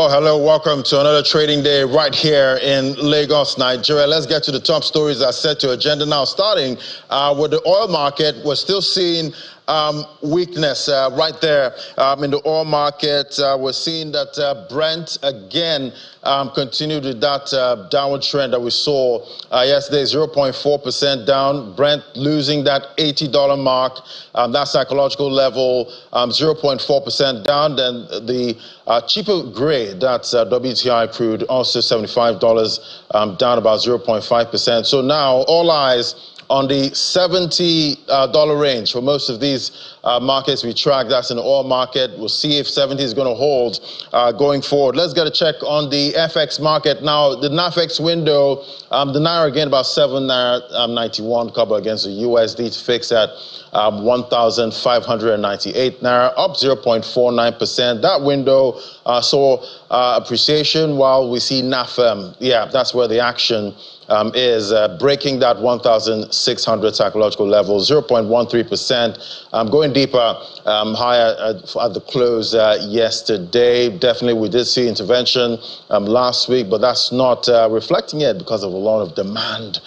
Well, hello, welcome to another trading day right here in Lagos, Nigeria. Let's get to the top stories that are set to agenda now. Starting with the oil market, we're still seeing weakness right there in the oil market. We're seeing that Brent again continued with that downward trend that we saw yesterday, 0.4% down. Brent losing that $80 mark, that psychological level, 0.4% down. Then the cheaper grade, that's WTI crude, also $75, down about 0.5%. So now all eyes on the $70 range for most of these markets we track. That's in the oil market. We'll see if 70 is going to hold going forward. Let's get a check on the FX market. Now, the NAFX window, the Naira again about 7 Naira 91 cover against the USD to fix at 1,598 Naira, up 0.49%. That window saw appreciation, while we see NAFM, that's where the action is breaking that 1,600 psychological level, 0.13%. Going deeper, higher at the close yesterday. Definitely, we did see intervention last week, but that's not reflecting yet because of a lot of demand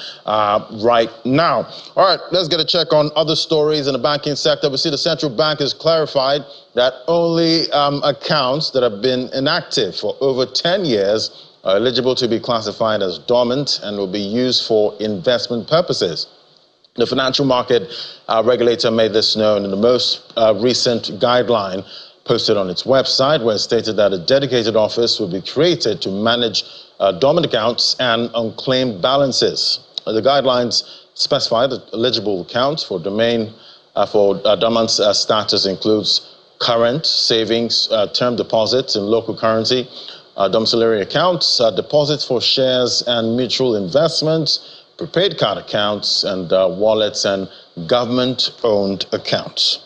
right now. All right, let's get a check on other stories in the banking sector. We see the central bank has clarified that only accounts that have been inactive for over 10 years are eligible to be classified as dormant and will be used for investment purposes. The financial market regulator made this known in the most recent guideline posted on its website, where it stated that a dedicated office will be created to manage dormant accounts and unclaimed balances. The guidelines specify that eligible accounts for dormant status includes current savings, term deposits in local currency, domiciliary accounts, deposits for shares and mutual investments, prepaid card accounts, and wallets and government-owned accounts.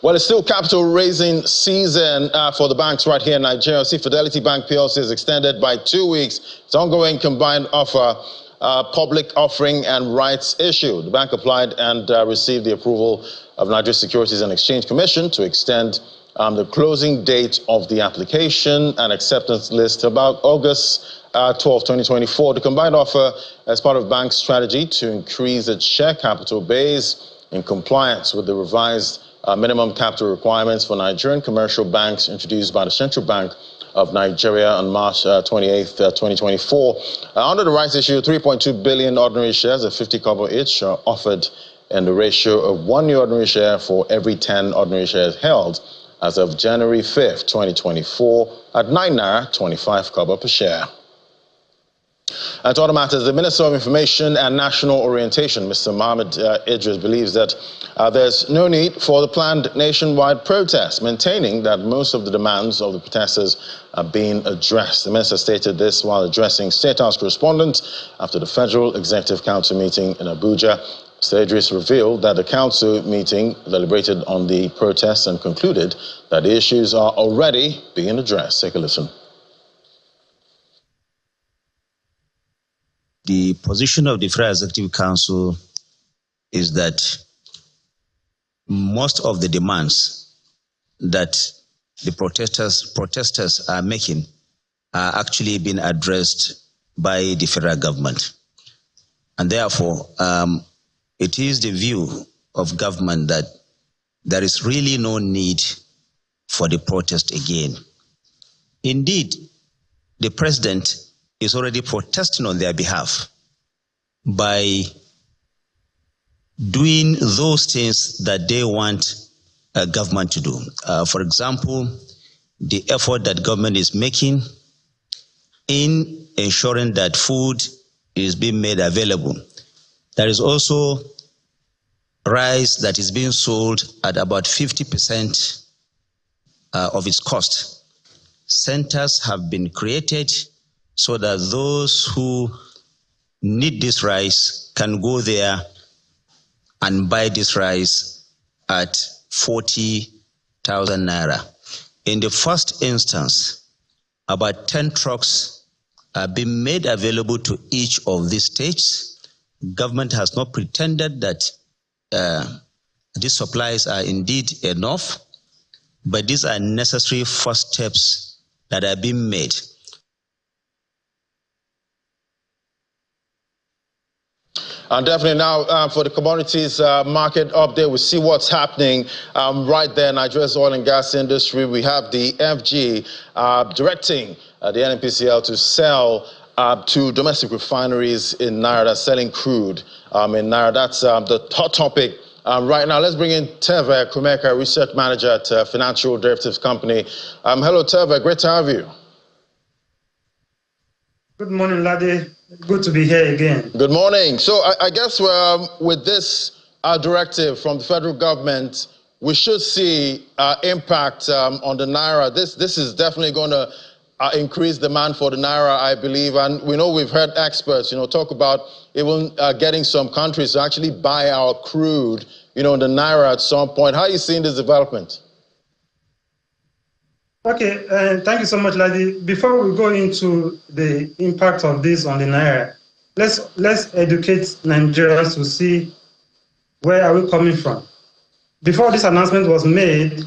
Well, it's still capital raising season for the banks right here in Nigeria. See, Fidelity Bank PLC has extended by 2 weeks its ongoing combined offer, public offering and rights issue. The bank applied and received the approval of Nigeria Securities and Exchange Commission to extend the closing date of the application and acceptance list about August 12, 2024. The combined offer as part of bank's strategy to increase its share capital base in compliance with the revised minimum capital requirements for Nigerian commercial banks introduced by the Central Bank of Nigeria on March 28, 2024. Under the rights issue, 3.2 billion ordinary shares at 50 kobo each are offered in the ratio of 1 new ordinary share for every 10 ordinary shares held as of January 5th, 2024, at 9 Naira 25 kobo per share. And to other matters, the Minister of Information and National Orientation, Mr. Mohammed Idris, believes that there's no need for the planned nationwide protest, maintaining that most of the demands of the protesters are being addressed. The minister stated this while addressing State House correspondents after the Federal Executive Council meeting in Abuja. Mr. Idris revealed that the council meeting deliberated on the protests and concluded that the issues are already being addressed. Take a listen. The position of the Federal Executive Council is that most of the demands that the protesters are making are actually being addressed by the federal government. And therefore, it is the view of government that there is really no need for the protest again. Indeed, the president is already protesting on their behalf by doing those things that they want government to do. For example, the effort that government is making in ensuring that food is being made available. There is also rice that is being sold at about 50% of its cost. Centers have been created so that those who need this rice can go there and buy this rice at 40,000 Naira. In the first instance, about 10 trucks are being made available to each of these states. Government has not pretended that these supplies are indeed enough, but these are necessary first steps that are being made. And definitely now for the commodities market update, we see what's happening right there in Nigeria's oil and gas industry. We have the FG directing the NNPCL to sell to domestic refineries in Naira, that's selling crude in Naira. That's the hot topic right now. Let's bring in Teve Kumeka, research manager at financial derivatives company. Hello, Teve. Great to have you. Good morning, Ladi. Good to be here again. Good morning. So I guess with this directive from the federal government, we should see impact on the Naira. This is definitely going to increase demand for the Naira, I believe. And we know we've heard experts, talk about even getting some countries to actually buy our crude, in the Naira at some point. How are you seeing this development? Okay, thank you so much, Ladi. Before we go into the impact of this on the Naira, let's educate Nigerians to see where are we coming from. Before this announcement was made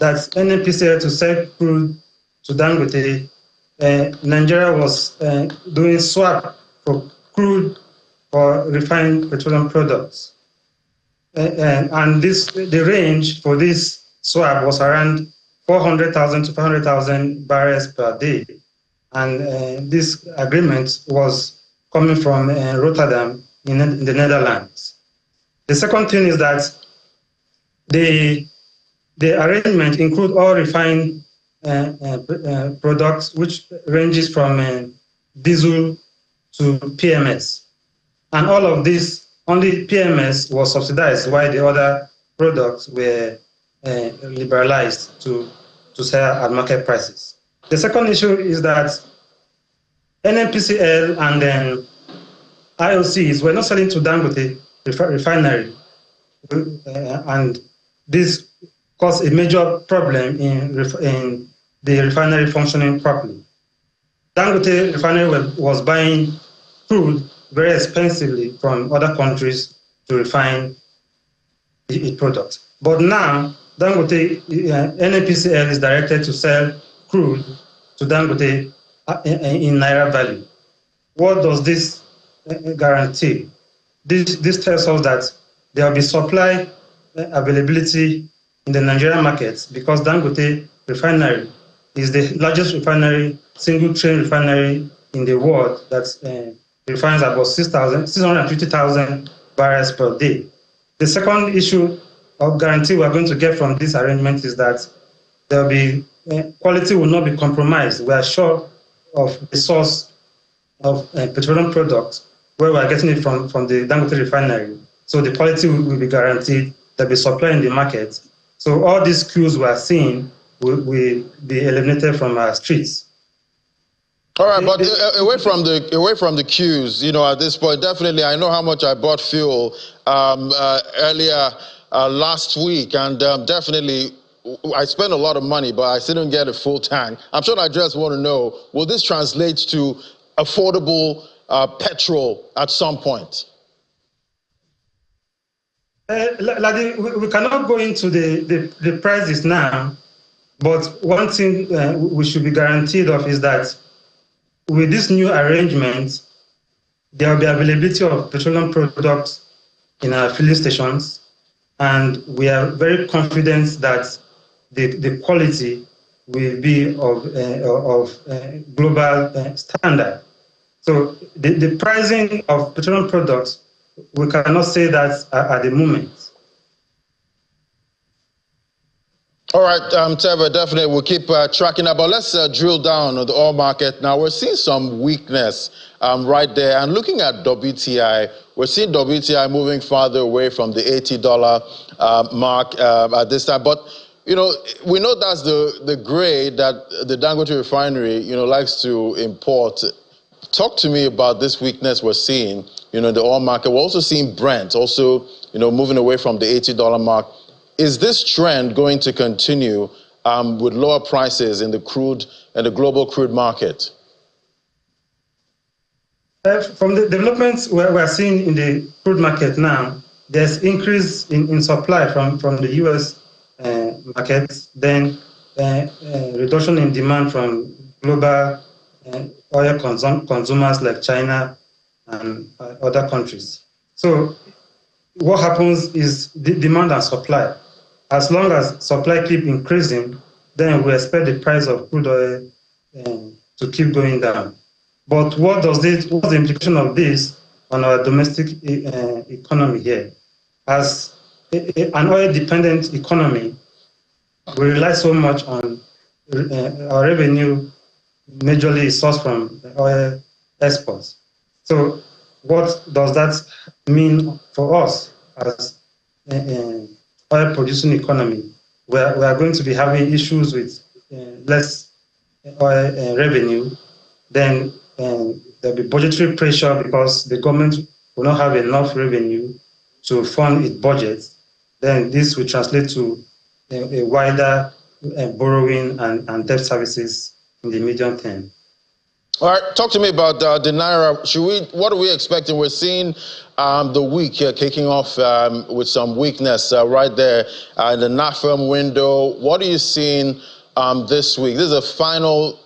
that NNPCL to sell crude to Dangote, Nigeria was doing swap for crude for refined petroleum products. And the range for this swap was around 400,000 to 500,000 barrels per day. And this agreement was coming from Rotterdam in the Netherlands. The second thing is that the arrangement includes all refined products, which ranges from diesel to PMS. And all of this, only PMS was subsidized, while the other products were liberalized to sell at market prices. The second issue is that NNPCL and then IOCs were not selling to Dangote refinery, and this caused a major problem in the refinery functioning properly. Dangote refinery was buying crude very expensively from other countries to refine the product. But now, Dangote, NNPCL is directed to sell crude to Dangote in Naira value. What does this guarantee? This tells us that there will be supply availability in the Nigerian markets because Dangote refinery is the largest refinery, single train refinery in the world that refines about 650,000 barrels per day. The second issue of guarantee we're going to get from this arrangement is that there will be quality will not be compromised. We are sure of the source of petroleum products where we are getting it from the Dangote refinery. So the quality will be guaranteed. There'll be supply in the market. So all these queues we are seeing will be eliminated from our streets. All right, but away from the queues, at this point, definitely, I know how much I bought fuel earlier last week, and definitely I spent a lot of money, but I still didn't get a full tank. I'm sure Nigerians want to know, will this translate to affordable petrol at some point? Ladi, we cannot go into the prices now, but one thing we should be guaranteed of is that with this new arrangement, there will be availability of petroleum products in our filling stations, and we are very confident that the quality will be of global standard. So the pricing of petroleum products, we cannot say that at the moment. All right, Teve, definitely we'll keep tracking that, but let's drill down on the oil market. Now, we're seeing some weakness right there, and looking at WTI, we're seeing WTI moving farther away from the $80 mark at this time, but we know that's the grade that the Dangote refinery, likes to import. Talk to me about this weakness we're seeing, in the oil market. We're also seeing Brent also, moving away from the $80 mark. Is this trend going to continue with lower prices in the crude and the global crude market? From the developments we're seeing in the crude market now, there's increase in supply from the U.S. market. Then reduction in demand from global oil consumers like China and other countries. So what happens is the demand and supply. As long as supply keep increasing, then we expect the price of crude oil to keep going down. But what's the implication of this on our domestic economy here? As an oil-dependent economy, we rely so much on our revenue, majorly sourced from oil exports. So what does that mean for us as an oil-producing economy? We are going to be having issues with less oil revenue. Then there'll be budgetary pressure because the government will not have enough revenue to fund its budget. Then this will translate to a wider borrowing and debt services in the medium term. All right, talk to me about the Naira. What are we expecting? We're seeing the week kicking off with some weakness right there in the NAFEM window. What are you seeing this week? This is the final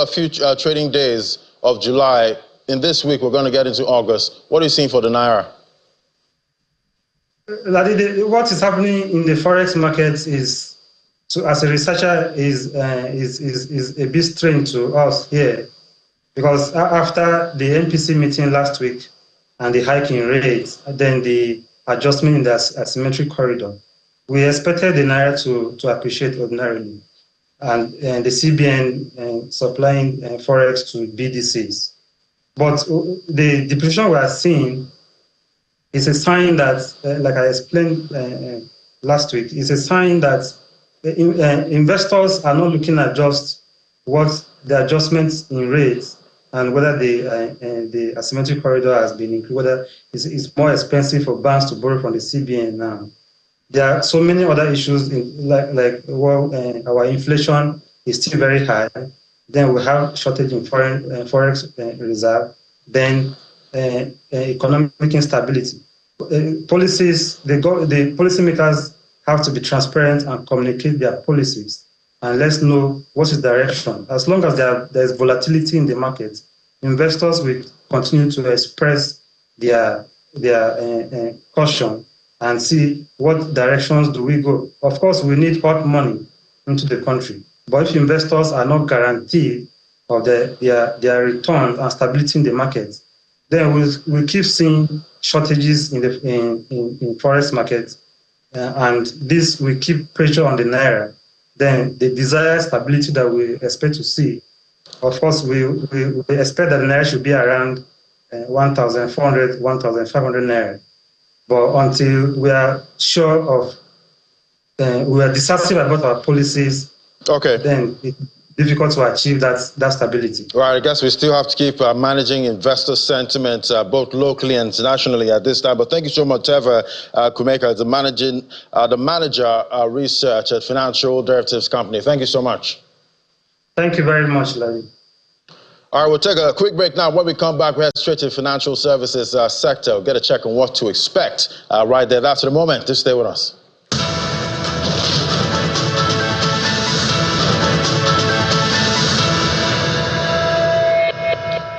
few trading days of July. In this week, we're going to get into August. What are you seeing for the Naira? What is happening in the forex markets is, as a researcher, is a bit strange to us here, because after the NPC meeting last week and the hike in rates, then the adjustment in the asymmetric corridor, we expected the Naira to appreciate ordinarily, and the CBN supplying forex to BDCs. But the depreciation we are seeing is a sign that, like I explained last week, is a sign that investors are not looking at just what the adjustments in rates and whether the asymmetric corridor has been increased, whether it's more expensive for banks to borrow from the CBN now. There are so many other issues, our inflation is still very high. Then we have shortage in forex reserve. Then economic instability. Policies, the policymakers have to be transparent and communicate their policies and let's know what is direction. As long as there is volatility in the market, investors will continue to express their caution and see what directions do we go. Of course, we need hot money into the country, but if investors are not guaranteed of their return and stability in the market, then we'll keep seeing shortages in forex markets, and this will keep pressure on the Naira. Then the desired stability that we expect to see, of course, we expect that the Naira should be around 1,400, 1,500 Naira. But until we are sure of, we are decisive about our policies, okay, then it's difficult to achieve that stability. Right, I guess we still have to keep managing investor sentiment both locally and internationally at this time. But thank you so much, Teva Kumeka, the manager research at Financial Derivatives Company. Thank you so much. Thank you very much, Larry. All right, we'll take a quick break now. When we come back, we head straight to the financial services sector. We'll get a check on what to expect right there. That's the moment. Just stay with us.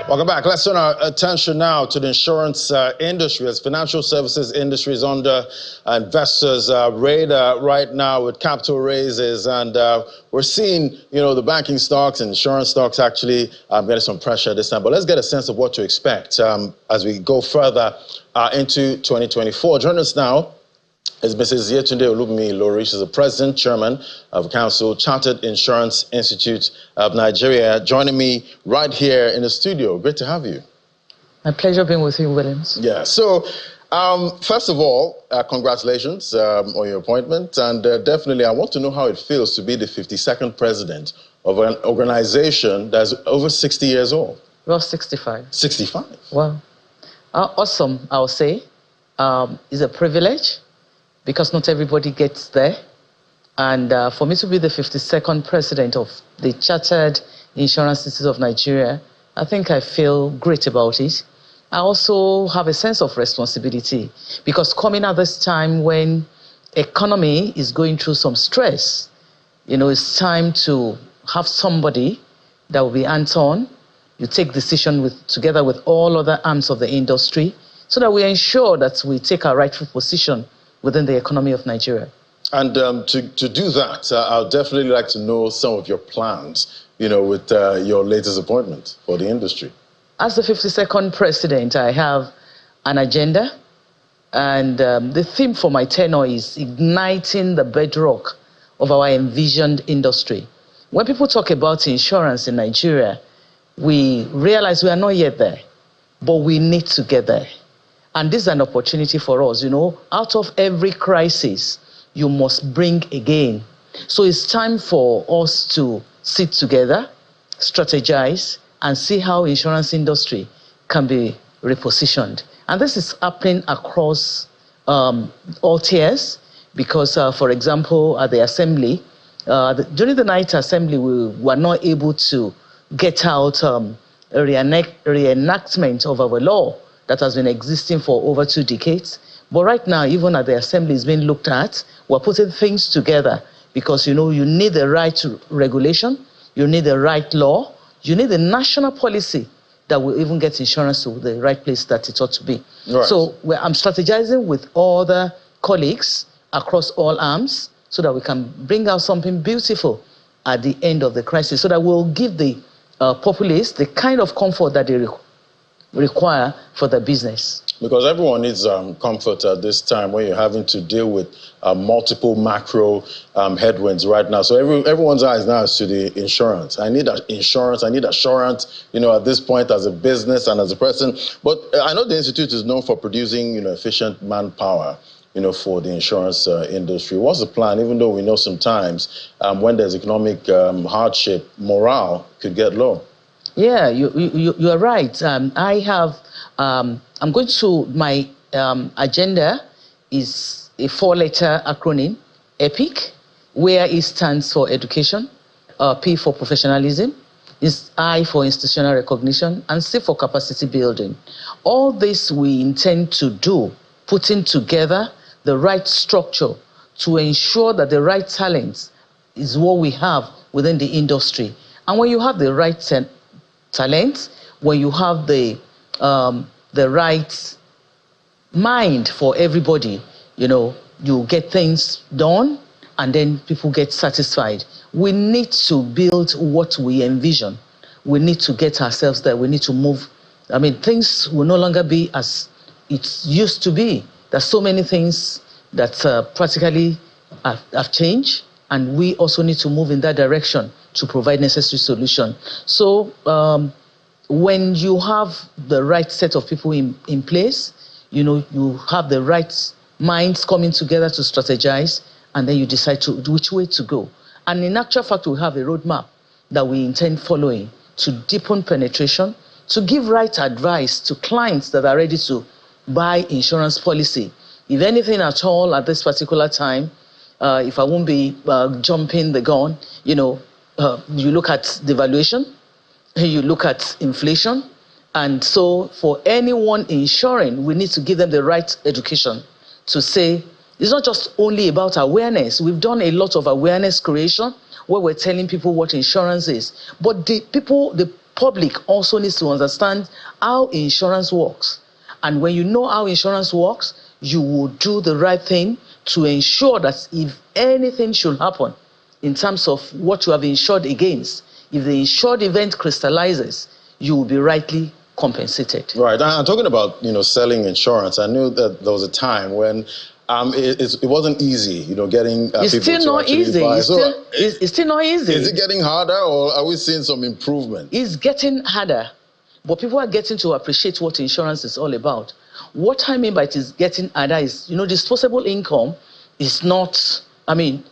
Welcome back. Let's turn our attention now to the insurance industry, as financial services industry is under investors' radar right now with capital raises, and we're seeing, the banking stocks and insurance stocks actually getting some pressure this time. But let's get a sense of what to expect as we go further into 2024. Join us now is Mrs. Yetunde Olubimi-Lori. She's the president, chairman of Council Chartered Insurance Institute of Nigeria, joining me right here in the studio. Great to have you. My pleasure being with you, Williams. Yeah, so first of all, congratulations on your appointment. And definitely, I want to know how it feels to be the 52nd president of an organization that's over 60 years old. Well, 65. 65? Well, awesome, I'll say. It's a privilege, because not everybody gets there. And for me to be the 52nd president of the Chartered Insurance Institute of Nigeria, I think I feel great about it. I also have a sense of responsibility, because coming at this time when economy is going through some stress, It's time to have somebody that will be hands-on. You take decision together with all other arms of the industry so that we ensure that we take our rightful position within the economy of Nigeria. And to do that, I'd definitely like to know some of your plans, with your latest appointment for the industry. As the 52nd president, I have an agenda, and the theme for my tenure is igniting the bedrock of our envisioned industry. When people talk about insurance in Nigeria, we realize we are not yet there, but we need to get there. And this is an opportunity for us. Out of every crisis, you must bring a gain. So it's time for us to sit together, strategize, and see how insurance industry can be repositioned. And this is happening across all tiers because, for example, at the assembly, during the night assembly, we were not able to get out a reenactment of our law that has been existing for over 2 decades. But right now, even at the assembly is being looked at, we're putting things together because, you need the right to regulation, you need the right law, you need a national policy that will even get insurance to the right place that it ought to be. Right. So I'm strategizing with all the colleagues across all arms so that we can bring out something beautiful at the end of the crisis so that we'll give the populace the kind of comfort that they require for their business. Because everyone needs comfort at this time when you're having to deal with multiple macro headwinds right now. So everyone's eyes now is to the insurance. I need insurance. I need assurance, at this point as a business and as a person. But I know the Institute is known for producing, efficient manpower, for the insurance industry. What's the plan? Even though we know sometimes when there's economic hardship, morale could get low. Yeah, you are right. My agenda is a 4-letter acronym, EPIC, where E stands for education, P for professionalism, I for institutional recognition, and C for capacity building. All this we intend to do, putting together the right structure to ensure that the right talent is what we have within the industry. And when you have the right talent, when you have the right mind for everybody, you get things done and then people get satisfied. We need to build what we envision. We need to get ourselves there. We need to move. Things will no longer be as it used to be. There's so many things that practically have changed, and we also need to move in that direction to provide necessary solution. So when you have the right set of people in place, you have the right minds coming together to strategize, and then you decide which way to go. And in actual fact, we have a roadmap that we intend following to deepen penetration, to give right advice to clients that are ready to buy insurance policy. If anything at all at this particular time, if I won't be jumping the gun, you look at devaluation, you look at inflation, and so for anyone insuring, we need to give them the right education to say, it's not just only about awareness. We've done a lot of awareness creation where we're telling people what insurance is. But the public also needs to understand how insurance works. And when you know how insurance works, you will do the right thing to ensure that if anything should happen in terms of what you have insured against, if the insured event crystallizes, you will be rightly compensated. Right. I'm talking about, selling insurance. I knew that there was a time when it wasn't easy, getting people to actually buy. It's still not easy. Is it getting harder, or are we seeing some improvement? It's getting harder, but people are getting to appreciate what insurance is all about. What I mean by it is getting harder is, disposable income is not,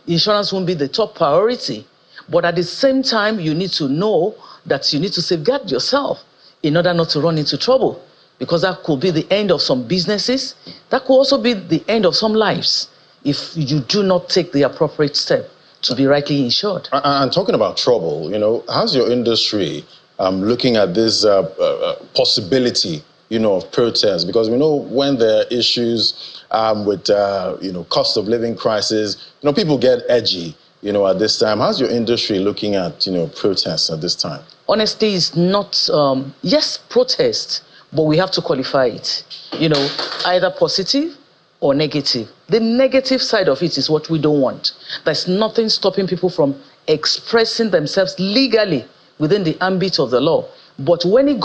insurance won't be the top priority, but at the same time, you need to know that you need to safeguard yourself in order not to run into trouble, because that could be the end of some businesses. That could also be the end of some lives if you do not take the appropriate step to be rightly insured. And talking about trouble, how's your industry looking at this possibility, of protest? Because we know when there are issues with, cost of living crisis, people get edgy. at this time? How's your industry looking at, protests at this time? Honestly, it's not, yes, protest, but we have to qualify it, either positive or negative. The negative side of it is what we don't want. There's nothing stopping people from expressing themselves legally within the ambit of the law. But when it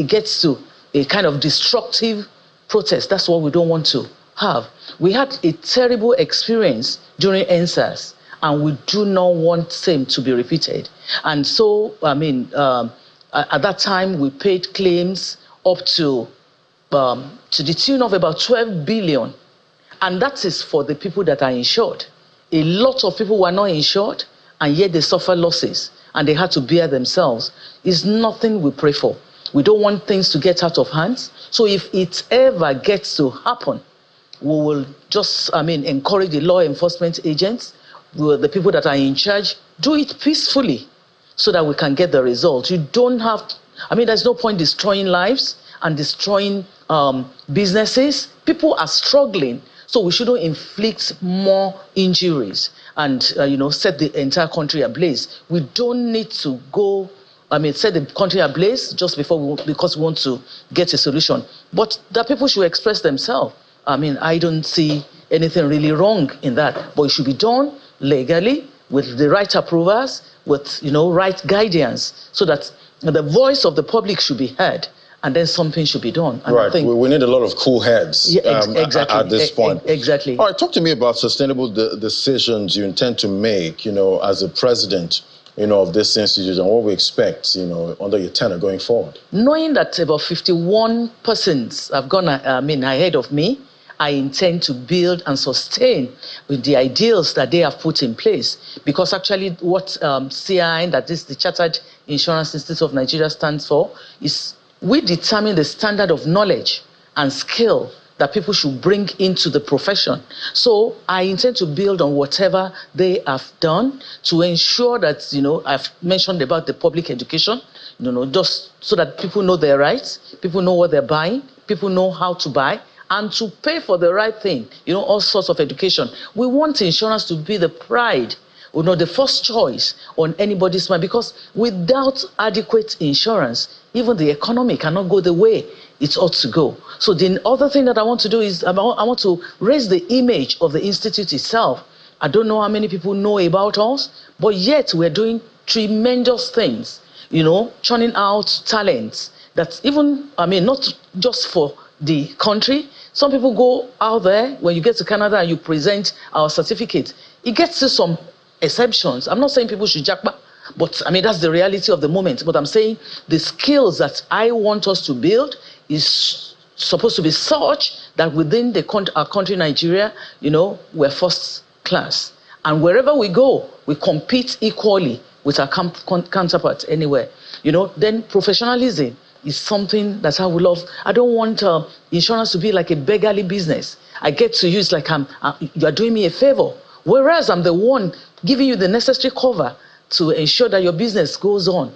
gets to a kind of destructive protest, that's what we don't want to have. We had a terrible experience during NSAS, and we do not want same to be repeated. And so, at that time, we paid claims up to the tune of about 12 billion. And that is for the people that are insured. A lot of people were not insured, and yet they suffer losses, and they had to bear themselves. It's nothing we pray for. We don't want things to get out of hand. So if it ever gets to happen, we will just, encourage the law enforcement agents, the people that are in charge, do it peacefully so that we can get the result. You don't have, there's no point destroying lives and destroying businesses. People are struggling, so we shouldn't inflict more injuries and set the entire country ablaze. We don't need to go, set the country ablaze just because we want to get a solution. But that people should express themselves. I don't see anything really wrong in that, but it should be done legally with the right approvals, with right guidance, so that the voice of the public should be heard. And then something should be done. And right. We need a lot of cool heads exactly. At this point. Exactly. All right, talk to me about sustainable decisions you intend to make, as a president, of this institute, and what we expect, under your tenure going forward. Knowing that about 51 persons have gone, ahead of me, I intend to build and sustain with the ideals that they have put in place. Because actually what CIN, that is the Chartered Insurance Institute of Nigeria, stands for, is we determine the standard of knowledge and skill that people should bring into the profession. So I intend to build on whatever they have done to ensure that, I've mentioned about the public education, just so that people know their rights, people know what they're buying, people know how to buy, and to pay for the right thing, all sorts of education. We want insurance to be the pride, the first choice on anybody's mind, because without adequate insurance, even the economy cannot go the way it ought to go. So the other thing that I want to do is I want to raise the image of the institute itself. I don't know how many people know about us, but yet we're doing tremendous things, churning out talents that even, not just for the country. Some people go out there, when you get to Canada and you present our certificate, it gets to some exceptions. I'm not saying people should jackpot, but that's the reality of the moment. But I'm saying the skills that I want us to build is supposed to be such that within our country, Nigeria, we're first class. And wherever we go, we compete equally with our counterparts anywhere. Then professionalism is something that I would love. I don't want insurance to be like a beggarly business. I get to you, it's like you are doing me a favor. Whereas I'm the one giving you the necessary cover to ensure that your business goes on.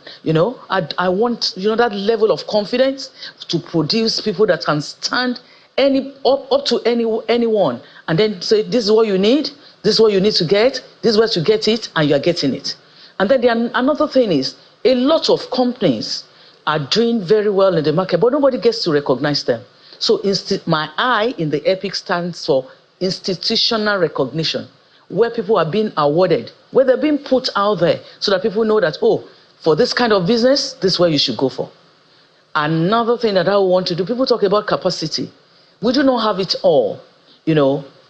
I want, that level of confidence to produce people that can stand up to anyone and then say, this is what you need, this is what you need to get, this is where to get it, and you are getting it. And then another thing is, a lot of companies are doing very well in the market, but nobody gets to recognize them. So my I in the EPIC stands for institutional recognition, where people are being awarded, where they're being put out there so that people know that, for this kind of business, this is where you should go for. Another thing that I want to do, people talk about capacity. We do not have it all,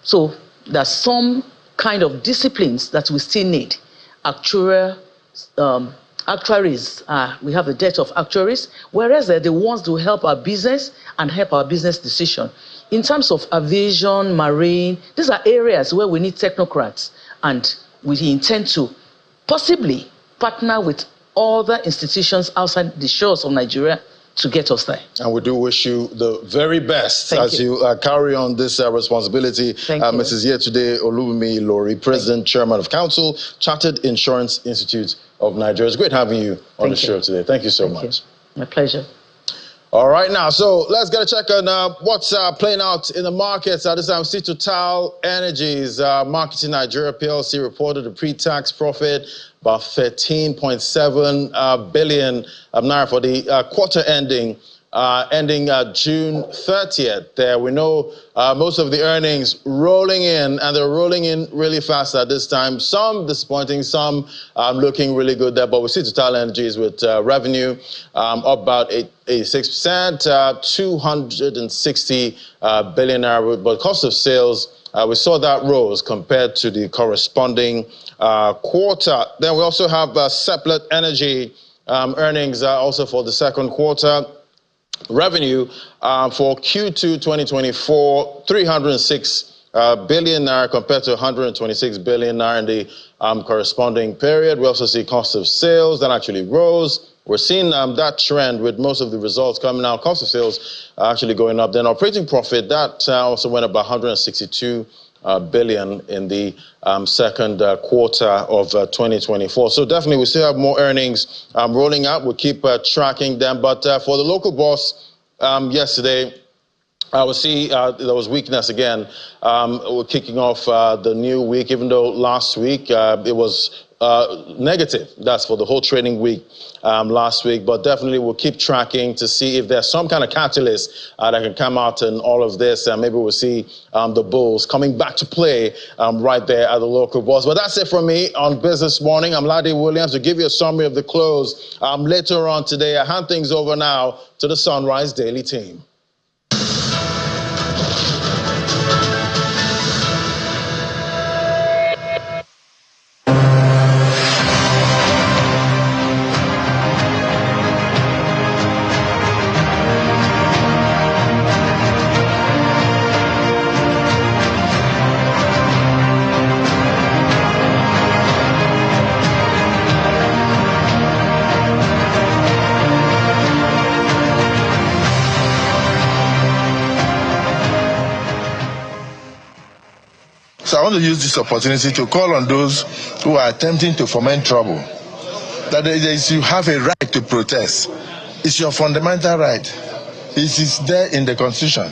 so there's some kind of disciplines that we still need. Actuaries, we have the debt of actuaries, whereas they're the ones to help our business and help our business decision. In terms of aviation, marine, these are areas where we need technocrats, and we intend to possibly partner with other institutions outside the shores of Nigeria to get us there. And we do wish you the very best as you carry on this responsibility. Mrs. Yetunde Olubunmi Lori, President, Chairman of Council, Chartered Insurance Institute of Nigeria. It's great having you on the show today. Thank you so much. My pleasure. All right, now, so let's get a check on what's playing out in the markets. This time, see Total Energies Marketing Nigeria PLC reported a pre-tax profit about 13.7 billion naira for the quarter ending June 30th. We know most of the earnings rolling in, and they're rolling in really fast at this time. Some disappointing, some looking really good there. But we see Total Energies with revenue up about 86%, 260 billion naira. But cost of sales, we saw that rose compared to the corresponding quarter. Then we also have Seplat Energy earnings also for the second quarter. Revenue for Q2 2024, 306 billion naira compared to 126 billion naira in the corresponding period. We also see cost of sales that actually rose. We're seeing that trend with most of the results coming out. Cost of sales actually going up. Then operating profit, that also went up by 162 billion in the second quarter of 2024. So definitely we still have more earnings rolling out. We'll keep tracking them. But for the local boss, yesterday, I will see there was weakness again. We're kicking off the new week, even though last week it was negative. That's for the whole trading week last week. But definitely we'll keep tracking to see if there's some kind of catalyst that can come out in all of this. And maybe we'll see the bulls coming back to play right there at the local boss. But that's it from me on Business Morning. I'm Ladi Williams to give you a summary of the close later on today. I hand things over now to the Sunrise Daily team. So I want to use this opportunity to call on those who are attempting to foment trouble. That you have a right to protest. It's your fundamental right. It is there in the Constitution.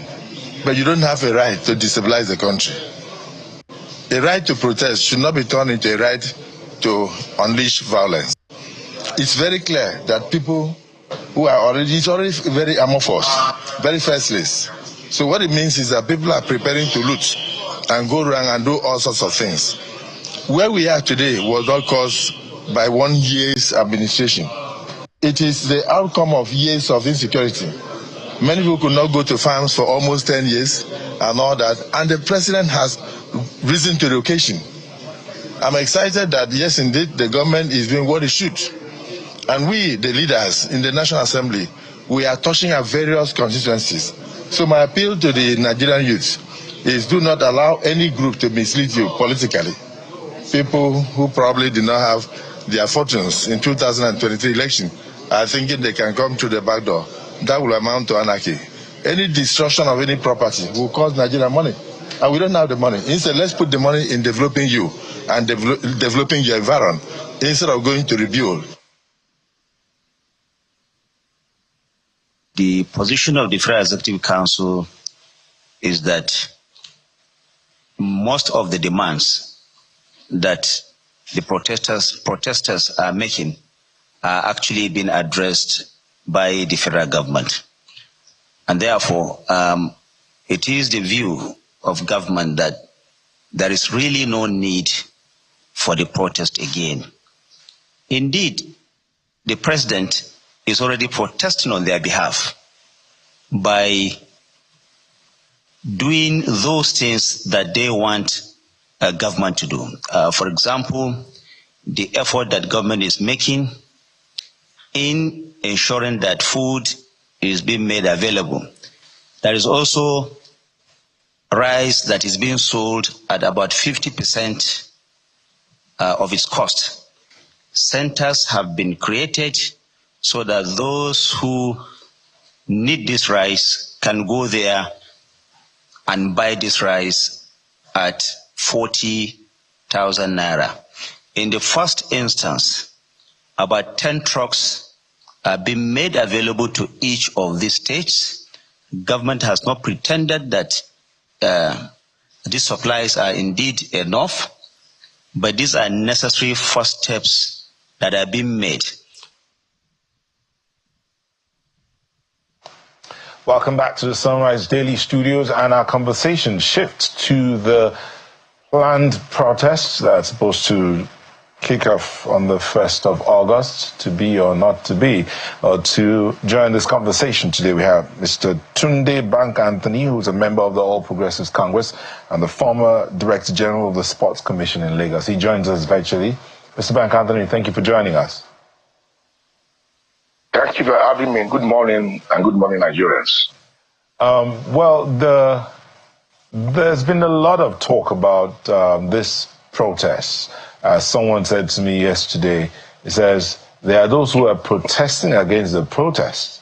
But you don't have a right to destabilize the country. A right to protest should not be turned into a right to unleash violence. It's very clear that people who are already very amorphous, very faceless. So what it means is that people are preparing to loot and go around and do all sorts of things. Where we are today was not caused by 1 year's administration. It is the outcome of years of insecurity. Many people could not go to farms for almost 10 years and all that, and the president has risen to the occasion. I'm excited that, yes, indeed, the government is doing what it should. And we, the leaders in the National Assembly, we are touching our various constituencies. So my appeal to the Nigerian youth is do not allow any group to mislead you politically. People who probably did not have their fortunes in 2023 election are thinking they can come through the back door. That will amount to anarchy. Any destruction of any property will cost Nigeria money. And we don't have the money. Instead, let's put the money in developing you and developing your environment instead of going to rebuild. The position of the Federal Executive Council is that most of the demands that the protesters are making are actually being addressed by the federal government. And therefore, it is the view of government that there is really no need for the protest again. Indeed, the president is already protesting on their behalf by doing those things that they want a government to do. For example, the effort that government is making in ensuring that food is being made available. There is also rice that is being sold at about 50% of its cost. Centers have been created so that those who need this rice can go there and buy this rice at 40,000 naira. In the first instance, about 10 trucks been made available to each of these states. Government has not pretended that these supplies are indeed enough, but these are necessary first steps that are being made. Welcome back to the Sunrise Daily Studios, and our conversation shifts to the planned protests that are supposed to kick off on the 1st of August, to be or not to be. To join this conversation today, we have Mr. Tunde Bank Anthony, who's a member of the All Progressives Congress and the former Director General of the Sports Commission in Lagos. He joins us virtually. Mr. Bank Anthony, thank you for joining us. Thank you for having me. Good morning, and good morning, Nigerians. There's been a lot of talk about this protest. Someone said to me yesterday, he says, there are those who are protesting against the protest,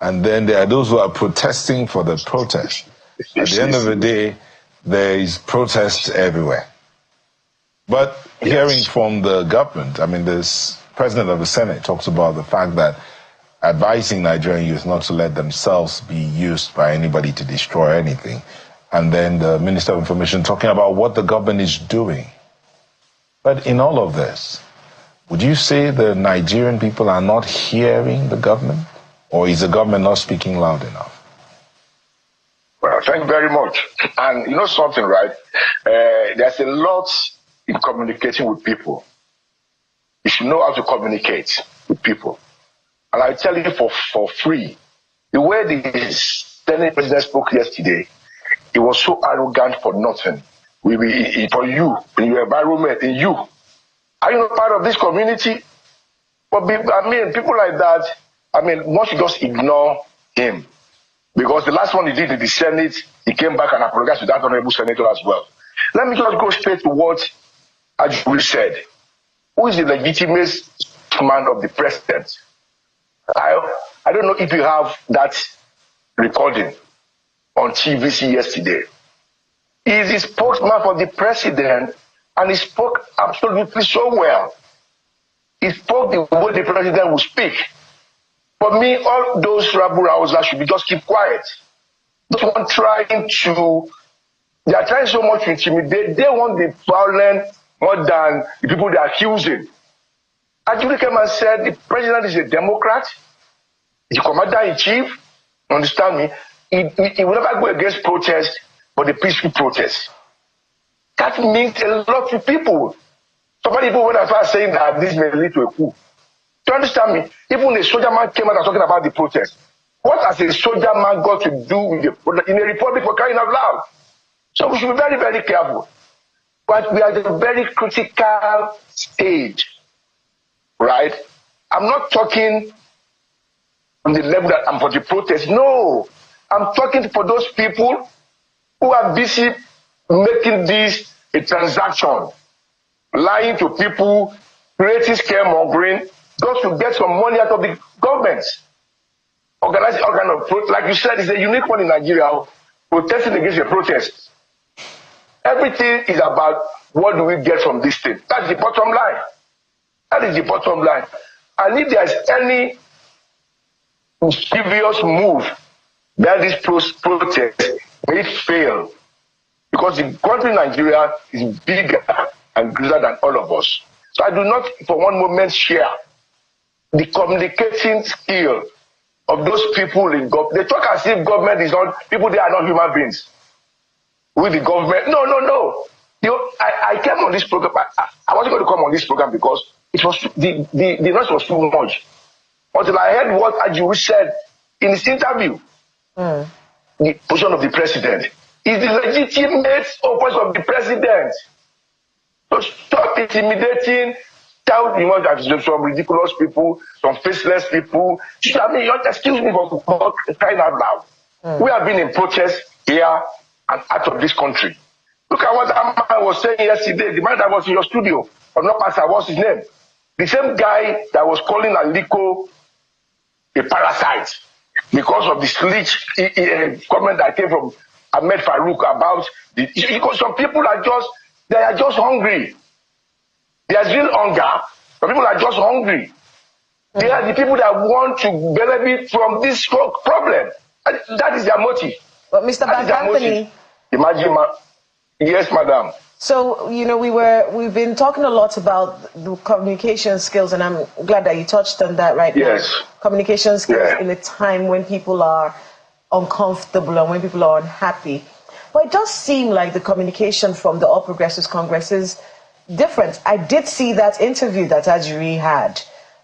and then there are those who are protesting for the protest. At the end of the day, there is protest everywhere. But hearing from the government, I mean, this President of the Senate talks about the fact that advising Nigerian youth not to let themselves be used by anybody to destroy anything. And then the Minister of Information talking about what the government is doing. But in all of this, would you say the Nigerian people are not hearing the government? Or is the government not speaking loud enough? Well, thank you very much. And you know something, right? There's a lot in communicating with people. You should know how to communicate with people. And I tell you for free, the way the Senate President spoke yesterday, it was so arrogant for nothing. For you, in your environment, in you. Are you not part of this community? But people like that, one should just ignore him. Because the last one he did in the Senate, he came back and apologized to that honorable senator as well. Let me just go straight to what Ajuri said. Who is the legitimate man of the president? I don't know if you have that recording on TVC yesterday. He is the spokesman for the president, and he spoke absolutely so well. He spoke the way the president would speak. For me, all those rabble-rousers should just keep quiet. Those one they are trying so much to intimidate. They want the violent more than the people they are accusing. Ajuri came and said the president is a Democrat, the commander-in-chief, understand me? He will never go against protest, but the peaceful protest. That means a lot to people. So many people went as far as saying that this may lead to a coup. Do you understand me? Even a soldier man came out and talking about the protest. What has a soldier man got to do with the protest in a republic for crying out loud? So we should be very, very careful. But we are at a very critical stage, right? I'm not talking on the level that I'm for the protest. No, I'm talking for those people who are busy making this a transaction, lying to people, creating scaremongering, just to get some money out of the government. Organizing all kind of protest. Like you said, it's a unique one in Nigeria, protesting against a protest. Everything is about what do we get from this thing. That's the bottom line. That is the bottom line. And if there's any mischievous move that this protest may fail, because the country Nigeria is bigger and greater than all of us. So I do not for one moment share the communicating skill of those people in government. They talk as if government is not, people they are not human beings. With the government. No. I came on this program. I wasn't going to come on this program because it was the noise was too much. Until I heard what Ajuri said in his interview. The position of the president is the legitimate office of the president. So stop intimidating, tell that there's some ridiculous people, some faceless people. Excuse me for crying out loud. We have been in protest here and out of this country. Look at what that man was saying yesterday. The man that was in your studio, or not pastor, what's his name? The same guy that was calling Aliko a parasite because of the slick comment that came from Ahmed Farouk about because some people are just hungry. There's real hunger. Some people are just hungry. They are the people that want to benefit from this problem. That is their motive. But Mr. Anthony, imagine, yes, madam. So, we've been talking a lot about the communication skills, and I'm glad that you touched on that right now. Communication skills in a time when people are uncomfortable and when people are unhappy. But it does seem like the communication from the All Progressives Congress is different. I did see that interview that Ajuri had,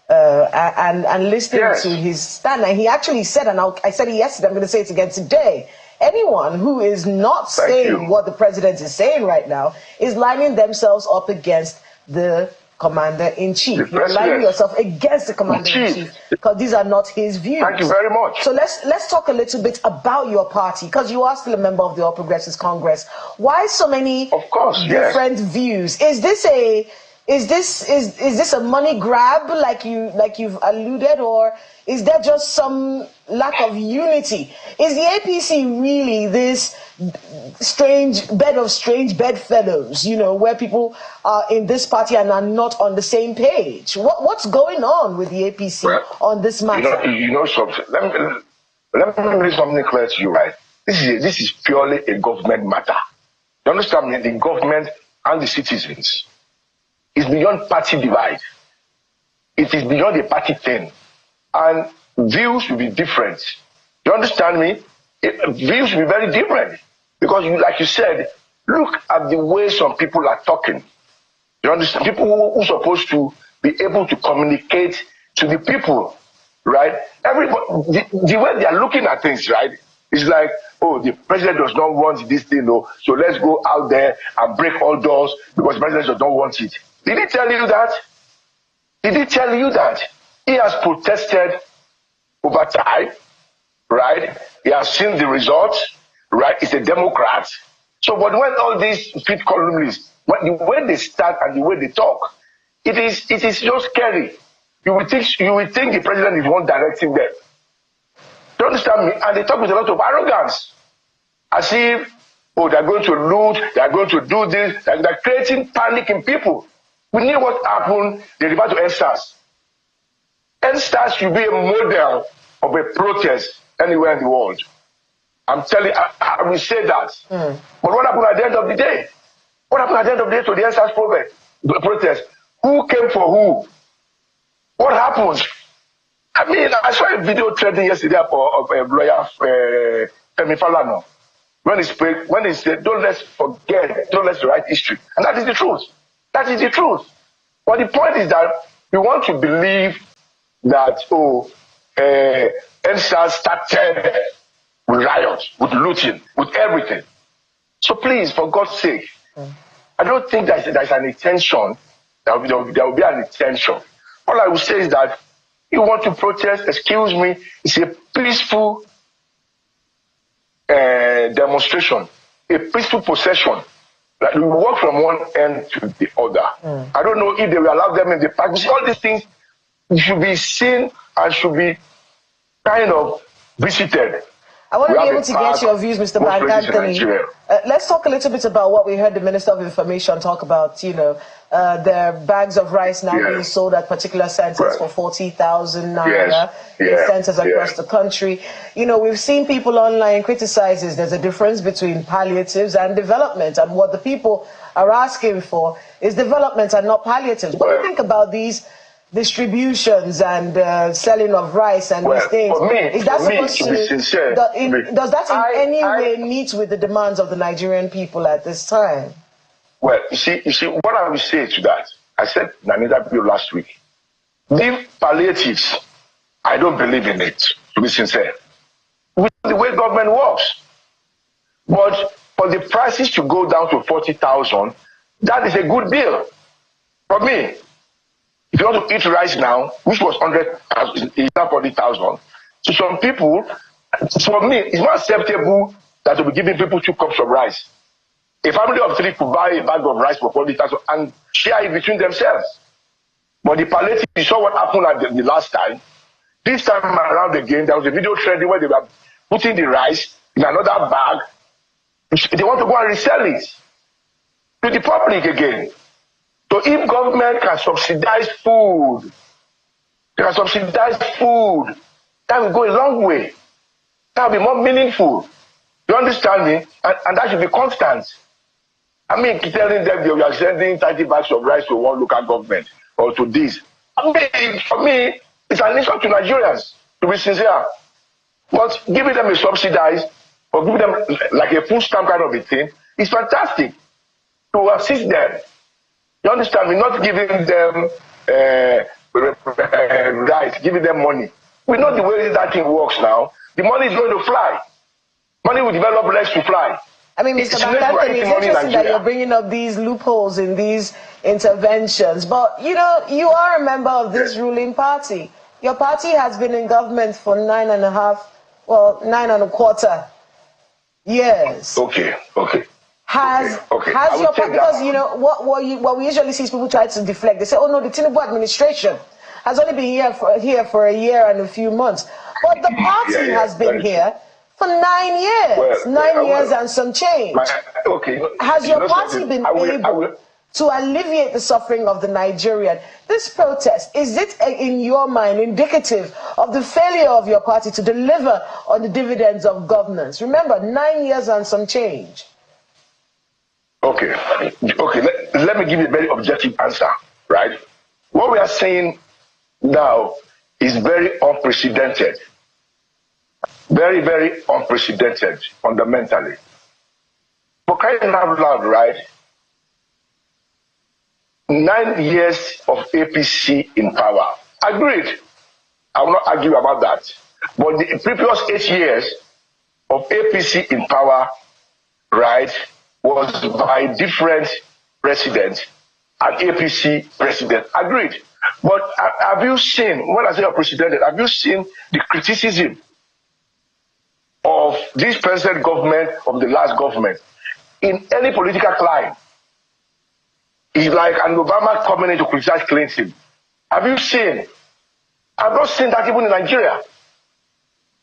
and listening to his stand, and he actually said, and I said it yesterday, I'm going to say it again today, anyone who is not saying what the president is saying right now is lining themselves up against the commander-in-chief. You're lining yourself against the commander-in-chief because these are not his views. Thank you very much. So let's talk a little bit about your party, because you are still a member of the All Progressives Congress. Why so many different views? Is this a money grab like you've alluded, or is there just some lack of unity? Is the APC really this strange bedfellows, where people are in this party and are not on the same page? What's going on with the APC on this matter? You know something. Let me make something clear to you, right? This is purely a government matter. You understand me? The government and the citizens. It's beyond party divide. It is beyond a party thing. And views will be different. You understand me? Views will be very different. Because, like you said, look at the way some people are talking. You understand? People who are supposed to be able to communicate to the people, right? Everybody, the way they are looking at things, right? It's like, oh, the president does not want this thing, so let's go out there and break all doors because the president does not want it. Did he tell you that? Did he tell you that? He has protested over time, right? He has seen the results, right? He's a Democrat. So, but when all these street columnists, the way they start and the way they talk, it is just scary. You will think the president is one directing them. Do you understand me? And they talk with a lot of arrogance, as if, oh, they're going to loot, they're going to do this, they're creating panic in people. We knew what happened. They refer to NSAS. NSAS should be a model of a protest anywhere in the world. I'm telling you, I will say that. But what happened at the end of the day? What happened at the end of the day to the NSAS protest? Who came for who? What happened? I mean, I saw a video trending yesterday of a lawyer, Femi Falana, when he said, don't let's write history. And that is the truth. That is the truth. But the point is that we want to believe that, NSAS started with riots, with looting, with everything. So please, for God's sake, I don't think there's an intention. There will be an intention. All I will say is that you want to protest, excuse me, it's a peaceful demonstration, a peaceful procession. Like we walk from one end to the other. I don't know if they will allow them in the park. All these things should be seen and should be kind of visited. I want to be able to get your views, Mr. Anthony. Let's talk a little bit about what we heard the Minister of Information talk about, the bags of rice now being sold at particular centers for 40,000 Naira in centers across the country. We've seen people online criticize this. There's a difference between palliatives and development, and what the people are asking for is development and not palliatives. What do you think about these distributions and selling of rice and these things? Is that supposed to be sincere? Does that in any way meet with the demands of the Nigerian people at this time? Well, you see, what I will say to that, I said in an interview last week, the palliatives, I don't believe in it, to be sincere. With the way government works. But for the prices to go down to 40,000, that is a good deal. For me, if you want to eat rice now, which was 100,000, it's now 40,000. To some people, for me, it's not acceptable that to be giving people 2 cups of rice. A family of 3 could buy a bag of rice for 40,000 and share it between themselves. But the palliative, you saw what happened at the last time. This time around again, there was a video trending where they were putting the rice in another bag. They want to go and resell it to the public again. So if government can subsidize food They can subsidize food. That will go a long way. That will be more meaningful. You understand me? And that should be constant. I mean, telling them you are sending 30 bags of rice to one local government or to this. I mean, for me, it's an insult to Nigerians, to be sincere. But giving them a subsidize or giving them like a full stamp kind of a thing is fantastic to assist them. You understand me? Not giving them rice, giving them money. We know the way that thing works now. The money is going to fly. Money will develop legs to fly. I mean, Mr. Bankantoni, it's interesting that you're bringing up these loopholes in these interventions. But, you know, you are a member of this ruling party. Your party has been in government for 9 1/4 years. Okay. Has your party, because, you know, what we usually see is people try to deflect. They say, oh, no, the Tinubu administration has only been here for a year and a few months. But the party has been here for 9 years, 9 years and some change. Has your party been able to alleviate the suffering of the Nigerian? This protest, is it in your mind indicative of the failure of your party to deliver on the dividends of governance? Remember, 9 years and some change. Okay. Let me give you a very objective answer, right? What we are saying now is very unprecedented. Very, very unprecedented, fundamentally. For crying out loud, right? 9 years of APC in power. Agreed. I will not argue about that. But the previous 8 years of APC in power, right, was by different presidents and APC president. Agreed. But have you seen, when I say unprecedented, have you seen the criticism of this present government, of the last government, in any political climb? It's like an Obama coming in to criticize Clinton. Have you seen? I've not seen that even in Nigeria.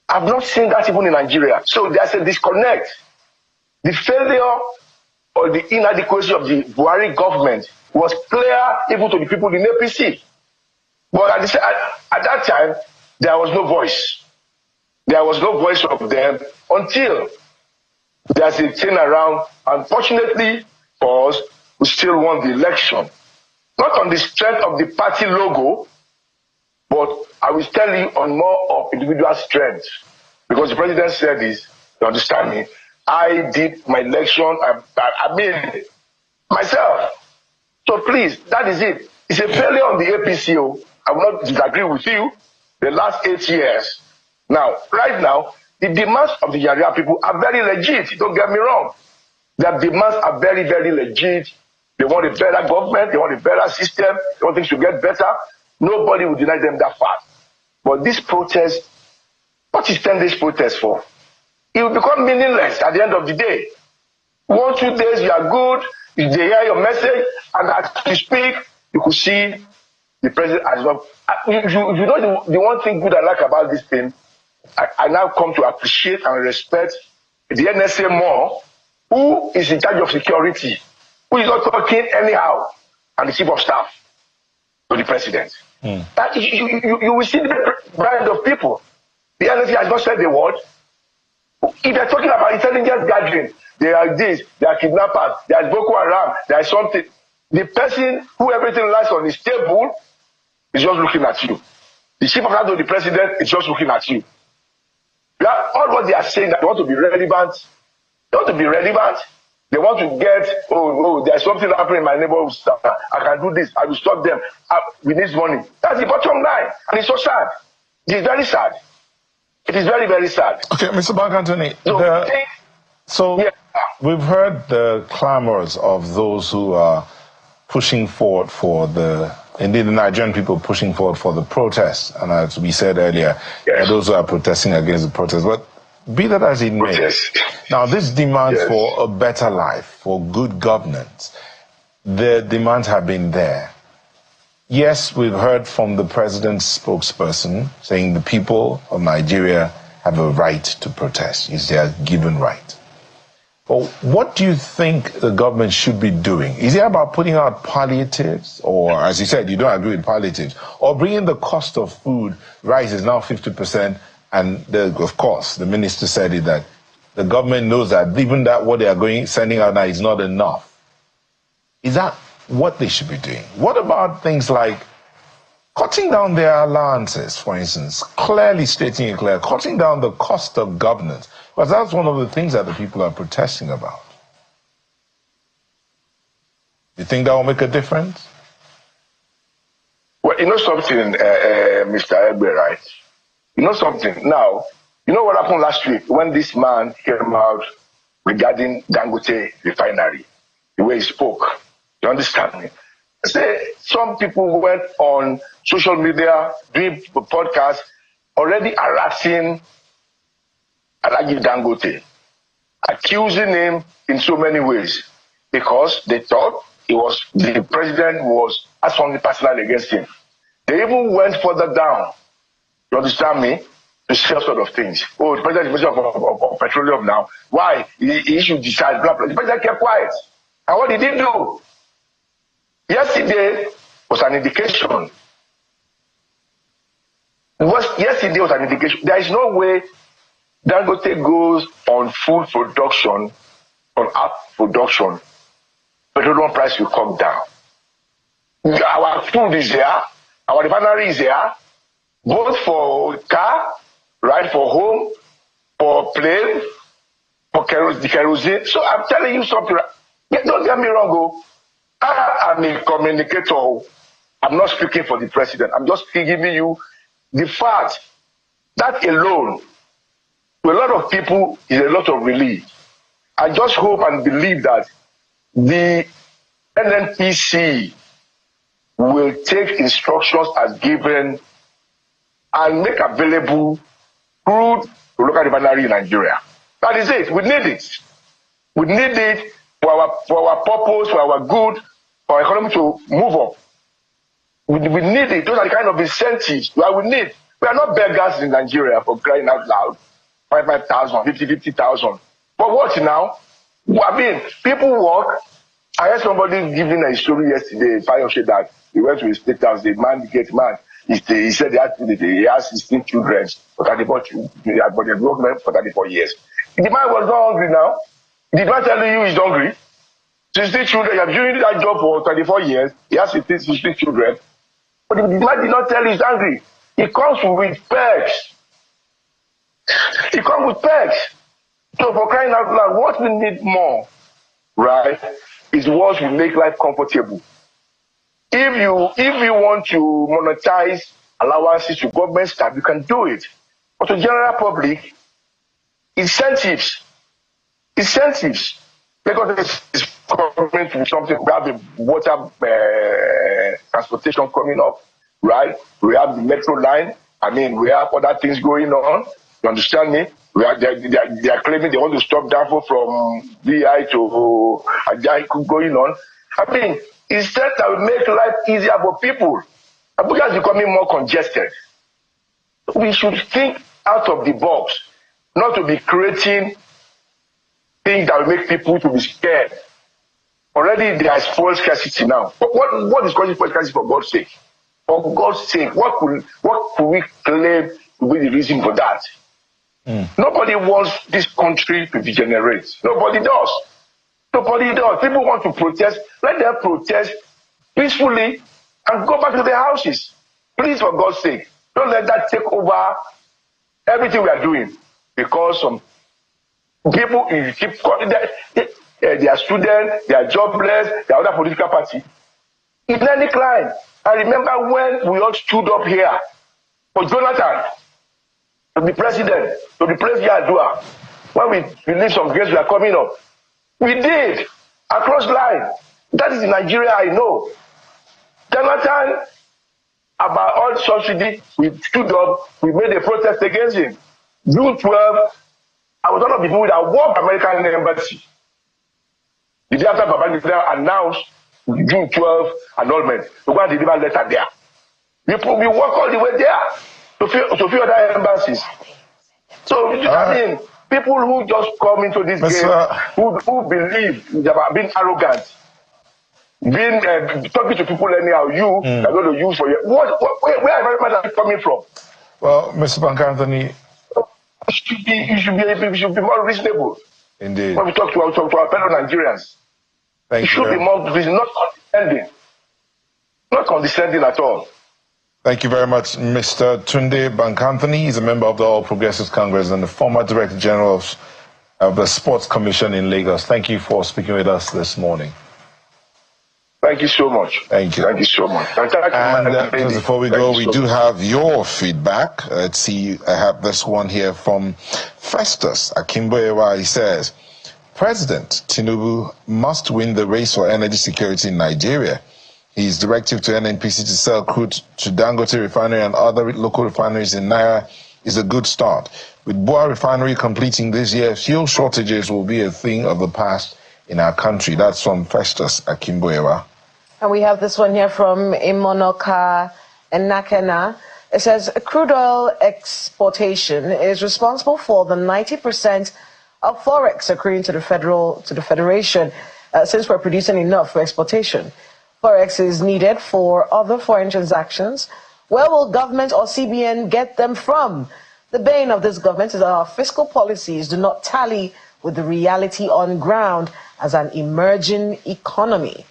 I've not seen that even in Nigeria. So there's a disconnect. The failure or the inadequacy of the Buhari government was clear even to the people in APC. But at that time, there was no voice. There was no voice of them until there's a turnaround. Unfortunately for us, we still won the election. Not on the strength of the party logo, but I will tell you on more of individual strength. Because the president said this, you understand me? I did my election, I mean, myself. So please, that is it. It's a failure on the APCO. I will not disagree with you. The last 8 years. Now, right now, the demands of the Yaria people are very legit. Don't get me wrong. Their demands are very, very legit. They want a better government. They want a better system. They want things to get better. Nobody will deny them that fact. But this protest, what is 10 days protest for? It will become meaningless at the end of the day. 1, 2 days, you are good. They hear your message. And as you speak, you could see the president as well. You know the one thing good I like about this thing, I now come to appreciate and respect the NSA more, who is in charge of security, who is not talking anyhow, and the chief of staff to the president. That you will see the brand of people. The NSA has not said the word. If they're talking about intelligence gathering, there are this, there are kidnappers, there is Boko Haram, there is something. The person who everything lies on his table is just looking at you. The chief of staff to the president is just looking at you. All what they are saying, that they want to be relevant. They want to be relevant. They want to get, there's something happening in my neighborhood. I can do this. I will stop them. We need money. That's the bottom line. And it's so sad. It is very sad. It is very, very sad. Okay, Mr. Bankantoni. So we've heard the clamors of those who are pushing forward for indeed the Nigerian people pushing forward for the protests. And as we said earlier, those who are protesting against the protests. But be that as it may, now this demand for a better life, for good governance, the demands have been there. Yes, we've heard from the president's spokesperson saying the people of Nigeria have a right to protest. It's their given right. Well, what do you think the government should be doing? Is it about putting out palliatives, or, as you said, you don't agree with palliatives, or bringing the cost of food rises now 50%, and of course, the minister said it, that the government knows that even that what they are sending out now is not enough. Is that what they should be doing? What about things like cutting down their allowances, for instance, clearly stating it clear, cutting down the cost of governance? Because that's one of the things that the people are protesting about. You think that will make a difference? Well, you know something, Mr. Egbe, right? You know something. Now, you know what happened last week when this man came out regarding Dangote refinery, the way he spoke. You understand me? Say some people went on social media, doing podcasts, already harassing Alhaji Dangote, accusing him in so many ways because they thought the president was absolutely personal against him. They even went further down, you understand me, to say all sort of things. Oh, the president is minister of petroleum now. Why? He should decide, blah, blah. The president kept quiet. And what did he do? Yesterday was an indication. Yesterday was an indication. There is no way Dangote goes on food production, on art production, petroleum price will come down. Our food is there, our refinery is there, both for car, right, for home, for plane, for kerosene. So I'm telling you something. Don't get me wrong, I am a communicator. I'm not speaking for the president. I'm just giving you the fact that alone, to a lot of people, is a lot of relief. I just hope and believe that the NNPCL will take instructions as given and make available crude to local refinery in Nigeria. That is it. We need it. We need it for our purpose, for our good, for our economy to move up. We need it. Those are the kind of incentives that we need. We are not beggars in Nigeria for crying out loud. 5,000, 50,000. But what now? I mean, people work. I heard somebody giving a story yesterday, Fayoshe, that he went to his state house, the man get mad. He said he has 16 children for 34 for 34 years. The man was not hungry now. Did man tell you he's hungry? 16 children, you have doing that job for 34 years, he has 16 children. But the man did not tell you he's hungry. He comes with perks. He comes with perks. So for crying out loud, what we need more, right, is what will make life comfortable. If you want to monetize allowances to government staff, you can do it. But to general public, incentives. Because it's coming to something. We have the water transportation coming up, right? We have the metro line. I mean, we have other things going on. You understand me? They are claiming they want to stop Danfo from VI to Ajay going on. I mean, instead that will make life easier for people. Abuja is becoming more congested. We should think out of the box, not to be creating things that will make people to be scared. Already there is fuel scarcity now. What is causing fuel scarcity, for God's sake? For God's sake, what could we claim to be the reason for that? Nobody wants this country to degenerate. Nobody does. People want to protest. Let them protest peacefully and go back to their houses. Please, for God's sake, don't let that take over everything we are doing. Because some people, if you keep calling they are students, they are jobless, they are other political party. It will decline. I remember when we all stood up here for Jonathan to be president, to replace Yadua. When we believe some games were coming up, we did across line. That is in Nigeria, I know. Jonathan, about all subsidy, we stood up, we made a protest against him. June 12, I was one of the people that walked American embassy. The day after Babangida announced June 12 annulment, we go and deliver letter there. We walk all the way there to few other embassies. So, I mean, People who just come into this game, who believe they are being arrogant, being talking to people anyhow, are going to use for you. Where are you coming from? Well, Mr. Bank Anthony, you should be more reasonable. Indeed. When we talk to our fellow Nigerians, Thank you. Should be more reasonable, not condescending at all. Thank you very much, Mr. Tunde Bank Anthony. He's a member of the All Progressives Congress and the former Director General of the Sports Commission in Lagos. Thank you for speaking with us this morning. Thank you so much. Thank you. Thank you so much. And just before we go, we do have your feedback. Let's see, I have this one here from Festus Akimboewa. He says, President Tinubu must win the race for energy security in Nigeria. His directive to NNPC to sell crude to Dangote refinery and other local refineries in Naira is a good start. With Boa refinery completing this year, fuel shortages will be a thing of the past in our country. That's from Festus Akimboewa. And we have this one here from Imonoka Enakena. It says, crude oil exportation is responsible for the 90% of forex accruing to the Federation, since we're producing enough for exportation. Forex is needed for other foreign transactions. Where will government or CBN get them from? The bane of this government is that our fiscal policies do not tally with the reality on ground as an emerging economy.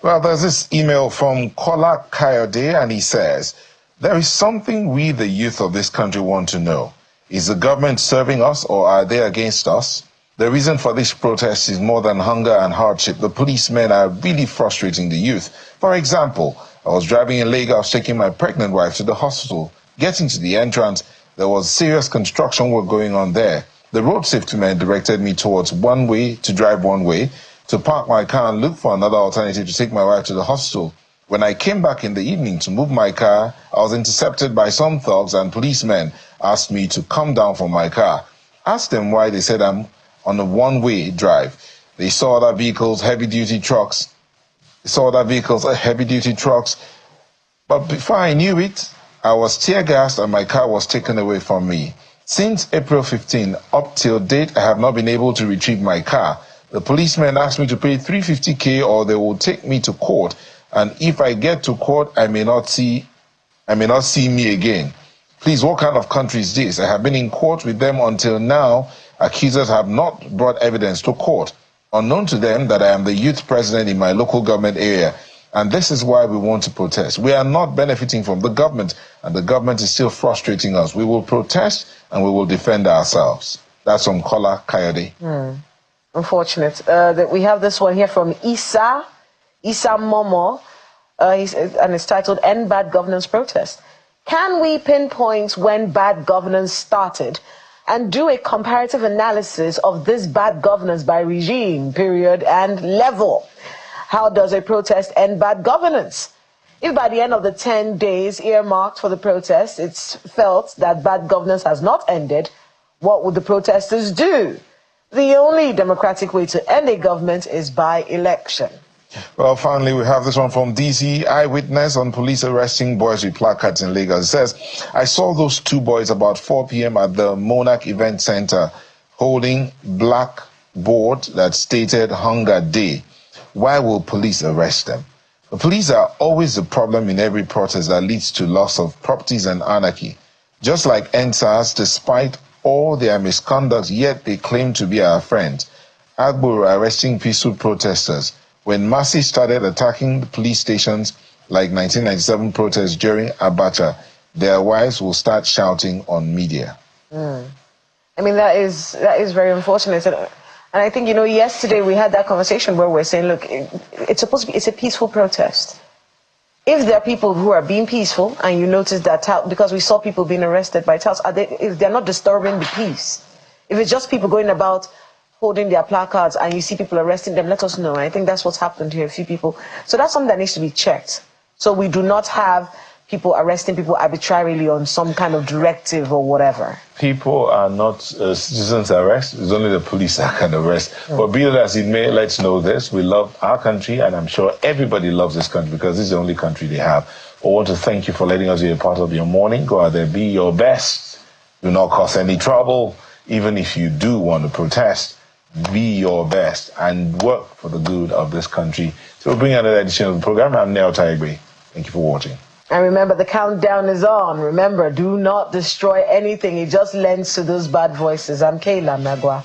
Well, there's this email from Kola Kayode, and he says, there is something we, the youth of this country, want to know. Is the government serving us or are they against us? The reason for this protest is more than hunger and hardship. The policemen are really frustrating the youth. For example, I was driving in Lagos, taking my pregnant wife to the hospital. Getting to the entrance, there was serious construction work going on there. The road safety man directed me towards one way to drive one way, to park my car and look for another alternative to take my wife to the hospital. When I came back in the evening to move my car, I was intercepted by some thugs, and policemen asked me to come down from my car. Asked them why. They said I'm on a one-way drive. They saw other vehicles, heavy-duty trucks. But before I knew it, I was tear-gassed and my car was taken away from me. Since April 15, up till date, I have not been able to retrieve my car. The policemen asked me to pay 350K or they will take me to court. And if I get to court, I may not see me again. Please, what kind of country is this? I have been in court with them until now. Accusers have not brought evidence to court. Unknown to them that I am the youth president in my local government area. And this is why we want to protest. We are not benefiting from the government, and the government is still frustrating us. We will protest and we will defend ourselves. That's from Kola Kayode. Unfortunate. That we have this one here from Isa Momo, and it's titled End Bad Governance Protest. Can we pinpoint when bad governance started and do a comparative analysis of this bad governance by regime, period, and level? How does a protest end bad governance? If by the end of the 10 days earmarked for the protest, it's felt that bad governance has not ended, what would the protesters do? The only democratic way to end a government is by election. Well, finally, we have this one from DC Eyewitness on police arresting boys with placards in Lagos. It says, I saw those two boys about 4 p.m. at the Monarch Event Center holding black board that stated Hunger Day. Why will police arrest them? The police are always the problem in every protest that leads to loss of properties and anarchy. Just like NSAS, despite all their misconduct, yet they claim to be our friends. Agbo are arresting peaceful protesters. When Masi started attacking the police stations like 1997 protests during Abacha, their wives will start shouting on media. I mean, that is very unfortunate. And I think, yesterday we had that conversation where we're saying, look, it's a peaceful protest. If there are people who are being peaceful and you notice that, because we saw people being arrested by touts, if they're not disturbing the peace, if it's just people going about holding their placards and you see people arresting them, let us know. I think that's what's happened here, a few people. So that's something that needs to be checked. So we do not have people arresting people arbitrarily on some kind of directive or whatever. People are not citizens arrest. It's only the police that can arrest. But be that as it may, let's know this. We love our country, and I'm sure everybody loves this country because this is the only country they have. I want to thank you for letting us be a part of your morning. Go out there, be your best. Do not cause any trouble. even if you do want to protest, be your best and work for the good of this country. So we'll bring another edition of the program. I'm Naira Taigbe. Thank you for watching. And remember, the countdown is on. Remember, do not destroy anything. It just lends to those bad voices. I'm Kayla Magwa.